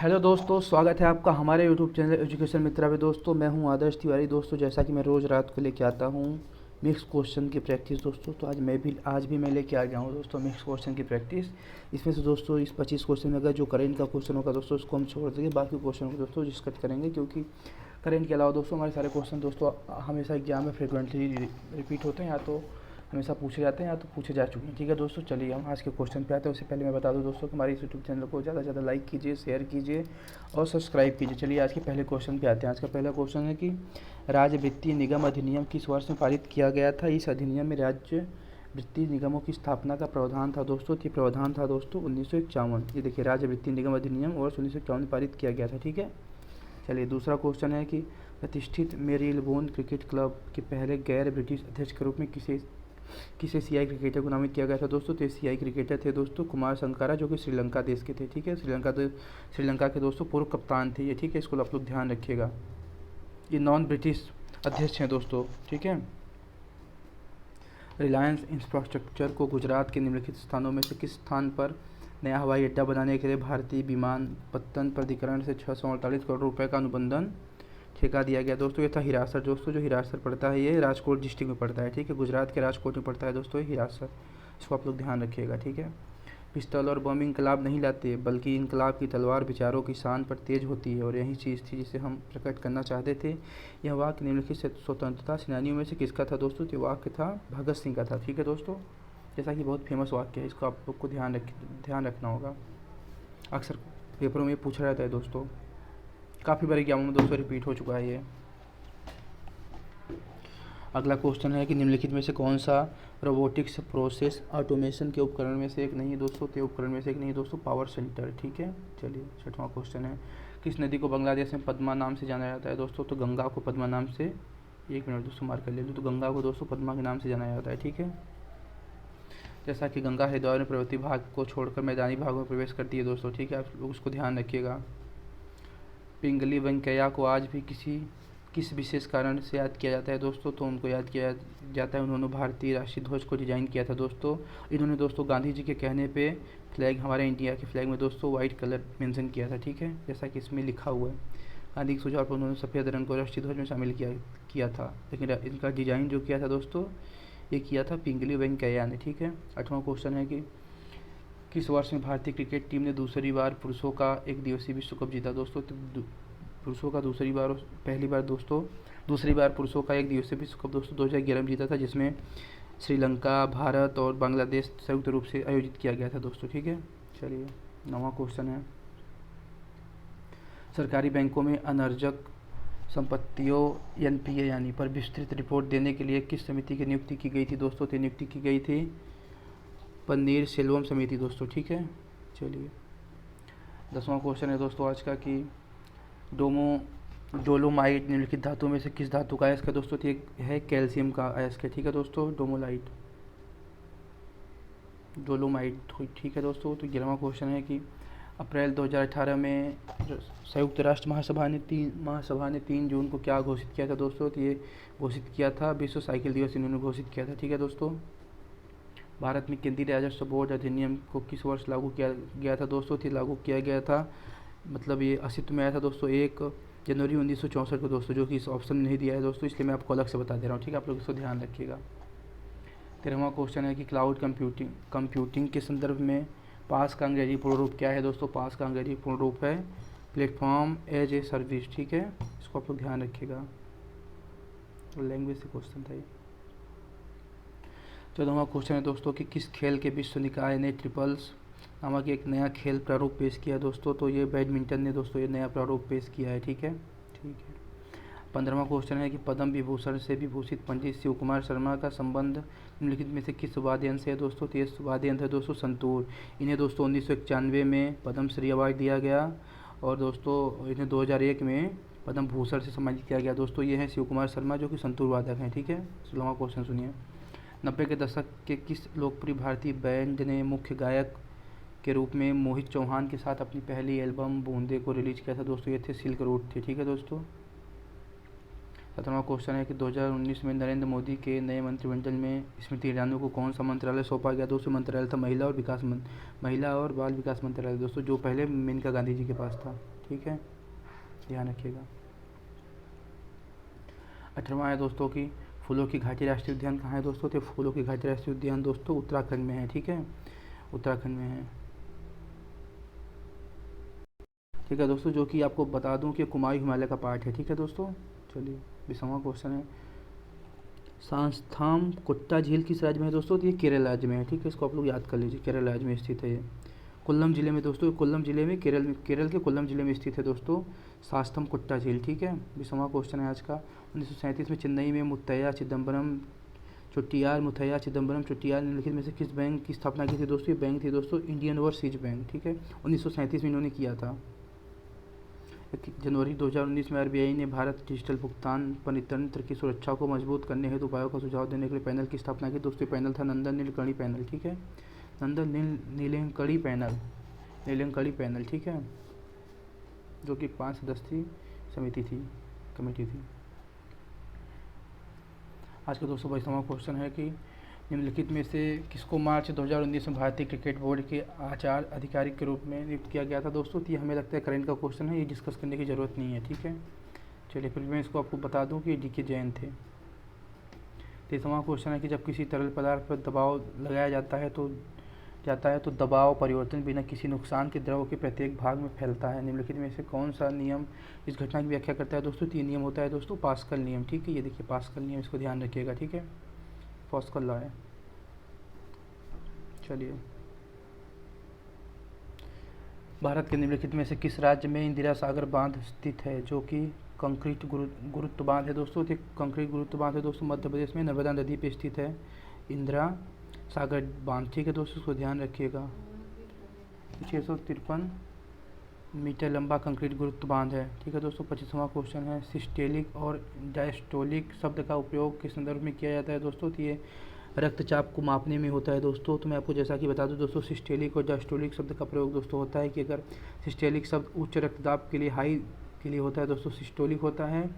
Hello दोस्तों, स्वागत है आपका हमारे यूट्यूब चैनल एजुकेशन मित्रा में। दोस्तों मैं हूं आदर्श तिवारी। दोस्तों जैसा कि मैं रोज़ रात को लेके आता हूं मिक्स क्वेश्चन की प्रैक्टिस दोस्तों, तो आज भी मैं लेके आ गया हूं दोस्तों मिक्स क्वेश्चन की प्रैक्टिस। इसमें से दोस्तों इस 25 क्वेश्चन में अगर जो करंट का क्वेश्चन होगा दोस्तों उसको हम छोड़ देंगे, बाकी क्वेश्चन को दोस्तों डिस्कस करेंगे, क्योंकि करंट के अलावा दोस्तों हमारे सारे क्वेश्चन दोस्तों हमेशा एग्जाम में फ्रिक्वेंटली रिपीट होते हैं, या तो हमेशा पूछे जाते हैं या तो पूछे जा चुके हैं। ठीक है दोस्तों, चलिए हम आज के क्वेश्चन पे आते हैं। उससे पहले मैं बता दूं दोस्तों कि हमारे इस यूट्यूब चैनल को ज़्यादा से ज़्यादा लाइक कीजिए, शेयर कीजिए और सब्सक्राइब कीजिए। चलिए आज के पहले क्वेश्चन पे आते हैं। आज का पहला क्वेश्चन है कि राज्य वित्तीय निगम अधिनियम किस वर्ष में पारित किया गया था। इस अधिनियम में राज्य वित्तीय निगमों की स्थापना का प्रावधान था दोस्तों। ये प्रावधान था दोस्तों 1951। ये देखिए, राज्य वित्तीय निगम अधिनियम वर्ष 1951 में पारित किया गया था। ठीक है, चलिए दूसरा क्वेश्चन है कि प्रतिष्ठित मेरीलबोन क्रिकेट क्लब के पहले गैर ब्रिटिश अध्यक्ष के रूप में किसे एशियाई क्रिकेटर को नामित किया गया था दोस्तों। तो एशियाई क्रिकेटर थे दोस्तों कुमार संगकारा, जो कि श्रीलंका देश के थे। ठीक है, श्रीलंका के दोस्तों पूर्व कप्तान थे ये। ठीक है, इसको आप लोग ध्यान रखिएगा। ये नॉन ब्रिटिश अध्यक्ष हैं दोस्तों। ठीक है, रिलायंस इंफ्रास्ट्रक्चर को गुजरात के निम्नलिखित स्थानों में से किस स्थान पर नया हवाई अड्डा बनाने के लिए भारतीय विमानपत्तन प्राधिकरण से 648 करोड़ रुपए का अनुबंधन ठेका दिया गया दोस्तों। ये था हिरासर दोस्तों। जो हिरासर पड़ता है ये राजकोट डिस्ट्रिक्ट में पड़ता है। ठीक है, गुजरात के राजकोट में पड़ता है दोस्तों ये हिरासर। इसको आप लोग ध्यान रखिएगा। ठीक है, पिस्तौल और बम इनकलाब नहीं लाते, बल्कि इनकलाब की तलवार विचारों की शान पर तेज होती है, और यही चीज़ थी जिसे हम प्रकट करना चाहते थे। यह वाक्य निम्नलिखित स्वतंत्रता सेनानियों में से किसका था दोस्तों। तो वाक्य था भगत सिंह का था। ठीक है दोस्तों, जैसा कि बहुत फेमस वाक्य है, इसको आप लोग को ध्यान रखना होगा। अक्सर पेपरों में पूछा जाता है दोस्तों, काफ़ी बार एग्जामों में दोस्तों रिपीट हो चुका है ये। अगला क्वेश्चन है कि निम्नलिखित में से कौन सा रोबोटिक्स प्रोसेस ऑटोमेशन के उपकरण में से एक नहीं है दोस्तों। तो उपकरण में से एक नहीं है दोस्तों पावर सेंटर। ठीक है, चलिए छठवां क्वेश्चन है, किस नदी को बांग्लादेश में पद्मा नाम से जाना जाता है दोस्तों। तो गंगा को पद्मा नाम से, एक मिनट दोस्तों मार्क कर ले लो, तो गंगा को दोस्तों पद्मा के नाम से जाना जाता है। ठीक है, जैसा कि गंगा हरिद्वार में पर्वतीय भाग को छोड़कर मैदानी भागों में प्रवेश करती है दोस्तों। ठीक है, आप लोग उसको ध्यान रखिएगा। पिंगली वेंकैया को आज भी किस विशेष कारण से याद किया जाता है दोस्तों। तो उनको याद किया जाता है, उन्होंने भारतीय राष्ट्रीय ध्वज को डिज़ाइन किया था दोस्तों। इन्होंने दोस्तों गांधी जी के कहने पे फ्लैग, हमारे इंडिया के फ्लैग में दोस्तों वाइट कलर मेंशन किया था। ठीक है, जैसा कि इसमें लिखा हुआ है। गांधी के सुझाव पर उन्होंने सफ़ेद रंग को राष्ट्रीय ध्वज में शामिल किया था, लेकिन इनका डिज़ाइन जो किया था दोस्तों ये किया था पिंगली वेंकैया ने। ठीक है, 8वां क्वेश्चन है कि किस वर्ष में भारतीय क्रिकेट टीम ने दूसरी बार पुरुषों का एक दिवसीय विश्व कप जीता दोस्तों। तो पुरुषों का दूसरी बार पुरुषों का एक दिवसीय विश्व कप दोस्तों 2011 में जीता था, जिसमें श्रीलंका, भारत और बांग्लादेश संयुक्त रूप से आयोजित किया गया था दोस्तों। ठीक है, चलिए 9वां क्वेश्चन है, सरकारी बैंकों में अनर्जक संपत्तियों एनपीए यानी पर विस्तृत रिपोर्ट देने के लिए किस समिति की नियुक्ति की गई थी दोस्तों। तो नियुक्ति की गई थी पन्नीर सेल्वम समिति दोस्तों। ठीक है, चलिए 10वां क्वेश्चन है दोस्तों आज का कि डोलोमाइट निम्नलिखित धातु में से किस धातु का अयस्क है दोस्तों। तो एक है कैल्शियम का अयस्क है। ठीक है दोस्तों, डोलोमाइट। ठीक है दोस्तों, तो 11वां क्वेश्चन है कि अप्रैल 2018 में संयुक्त राष्ट्र महासभा ने 3 जून को क्या घोषित किया था दोस्तों। तो ये घोषित किया था विश्व साइकिल दिवस इन्होंने घोषित किया था। ठीक है दोस्तों, भारत में केंद्रीय राजस्व बोर्ड अधिनियम को किस वर्ष लागू किया गया था दोस्तों। तो लागू किया गया था, मतलब ये अस्तित्व में आया था दोस्तों 1 जनवरी 1964 को दोस्तों, जो कि इस ऑप्शन में नहीं दिया है दोस्तों, इसलिए मैं आपको अलग से बता दे रहा हूँ। ठीक है, आप लोग इसको ध्यान रखिएगा। 13वां क्वेश्चन है कि क्लाउड कंप्यूटिंग के संदर्भ में पास का अंग्रेजी पूर्ण रूप क्या है दोस्तों। पास का अंग्रेजी पूर्ण रूप है प्लेटफॉर्म एज ए सर्विस। ठीक है, इसको आप लोग ध्यान रखिएगा, लैंग्वेज से क्वेश्चन था ये। 14वां क्वेश्चन है दोस्तों कि किस खेल के विश्व निकाय ने ट्रिपल्स नामक एक नया खेल प्रारूप पेश किया दोस्तों। तो ये बैडमिंटन ने दोस्तों ये नया प्रारूप पेश किया है। ठीक है, 15वां क्वेश्चन है कि पद्म विभूषण से विभूषित पंडित शिव कुमार शर्मा का संबंध निम्नलिखित में से किस वाद्य यंत्र से है दोस्तों। तो ये वाद्य यंत्र है दोस्तों संतूर। इन्हें दोस्तों 1991 में पद्मश्री अवार्ड दिया गया, और दोस्तों इन्हें 2001 में पद्म भूषण से सम्मानित किया गया दोस्तों। ये हैं शिव कुमार शर्मा, जो कि संतूर वादक हैं। ठीक है, 16वां क्वेश्चन सुनिए, 90 के दशक के किस लोकप्रिय भारतीय बैंड ने मुख्य गायक के रूप में मोहित चौहान के साथ अपनी पहली एल्बम बूंदे को रिलीज किया था दोस्तों। ये थे सिल्क रूट थे। ठीक है दोस्तों, 17वां क्वेश्चन है कि 2019 में नरेंद्र मोदी के नए मंत्रिमंडल में स्मृति ईरानी को कौन सा मंत्रालय सौंपा गया। दोस्तों मंत्रालय था महिला और बाल विकास मंत्रालय दोस्तों, जो पहले मेनका गांधी जी के पास था। ठीक है, ध्यान रखिएगा। 18वां है दोस्तों की फूलों की घाटी राष्ट्रीय उद्यान कहाँ है दोस्तों। तो फूलों की घाटी राष्ट्रीय उद्यान दोस्तों उत्तराखंड में है। ठीक है, उत्तराखंड में है। ठीक है दोस्तों, जो कि आपको बता दूं कि कुमायूं हिमालय का पार्ट है। ठीक है दोस्तों, चलिए 20वां क्वेश्चन है सांस्थाम कुट्टा झील किस राज्य में है दोस्तों। तो ये केरल राज्य में है। ठीक है, इसको आप लोग याद कर लीजिए, केरल राज्य में स्थित है ये। कोल्लम जिले में दोस्तों, कोल्लम जिले में केरल के कोल्लम जिले में स्थित है दोस्तों सांस्थम कुट्टा झील। ठीक है, 20वां क्वेश्चन है आज का 1937 में चेन्नई में मुत्तैया चिदम्बरम चुट्टियार निम्नलिखित में से किस बैंक की स्थापना की थी दोस्तों। ये बैंक थी दोस्तों इंडियन ओवरसीज बैंक। ठीक है, 1937 में इन्होंने किया था। जनवरी 2019 में आरबीआई ने भारत डिजिटल भुगतान परितंत्र की सुरक्षा को मजबूत करने हेतु उपायों का सुझाव देने के लिए पैनल की स्थापना की दोस्तों। पैनल था नंदन नीलकणी पैनल। ठीक है, नंदन नीलकणी पैनल। ठीक है, जो कि 5 सदस्यीय कमेटी थी। आज का दोस्तों 22वां क्वेश्चन है कि निम्नलिखित में से किसको मार्च 2019 में भारतीय क्रिकेट बोर्ड के आचार्य अधिकारी के रूप में नियुक्त किया गया था दोस्तों। तो ये हमें लगता है करंट का क्वेश्चन है, ये डिस्कस करने की ज़रूरत नहीं है। ठीक है, चलिए फिर मैं इसको आपको बता दूं कि DK जैन थे। 23वां क्वेश्चन है कि जब किसी तरल पदार्थ पर दबाव लगाया जाता है तो दबाव परिवर्तन बिना किसी नुकसान के द्रव के प्रत्येक भाग में फैलता है। निम्नलिखित में से कौन सा नियम इस घटना की व्याख्या करता है दोस्तों। तो ये नियम होता है दोस्तों पास्कल नियम। ठीक है, ये देखिए पास्कल नियम, इसको ध्यान रखिएगा। ठीक है, पास्कल लॉ है। चलिए, भारत के निम्नलिखित में से किस राज्य में इंदिरा सागर बांध स्थित है, जो कि कंक्रीट गुरुत्व बांध है दोस्तों। तो कंक्रीट गुरुत्व बांध है दोस्तों मध्य प्रदेश में नर्मदा नदी पे स्थित है इंदिरा सागर बांध। ठीक है दोस्तों, इसको ध्यान रखिएगा। 653 मीटर लंबा कंक्रीट गुरुत्व बांध है। ठीक है दोस्तों, 25वां क्वेश्चन है सिस्टेलिक और डायस्टोलिक शब्द का उपयोग किस संदर्भ में किया जाता है दोस्तों। तो ये रक्तचाप को मापने में होता है दोस्तों। तो मैं आपको जैसा कि बता दूं दोस्तों, सिस्टेलिक और डायस्टोलिक शब्द का प्रयोग दोस्तों होता है कि अगर सिस्टेलिक शब्द उच्च रक्तदाब के लिए हाई के लिए होता है दोस्तों सिस्टोलिक होता है,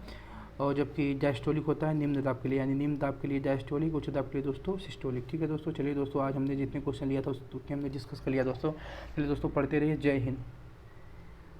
और जबकि डायस्टोलिक होता है निम्न दाब के लिए, यानी निम्न दाब के लिए डायस्टोलिक, उच्च दाब के लिए दोस्तों सिस्टोलिक। ठीक है दोस्तों, चलिए दोस्तों आज हमने जितने क्वेश्चन लिया था उतने हमने डिस्कस कर लिया दोस्तों। चलिए दोस्तों पढ़ते रहिए। जय हिंद।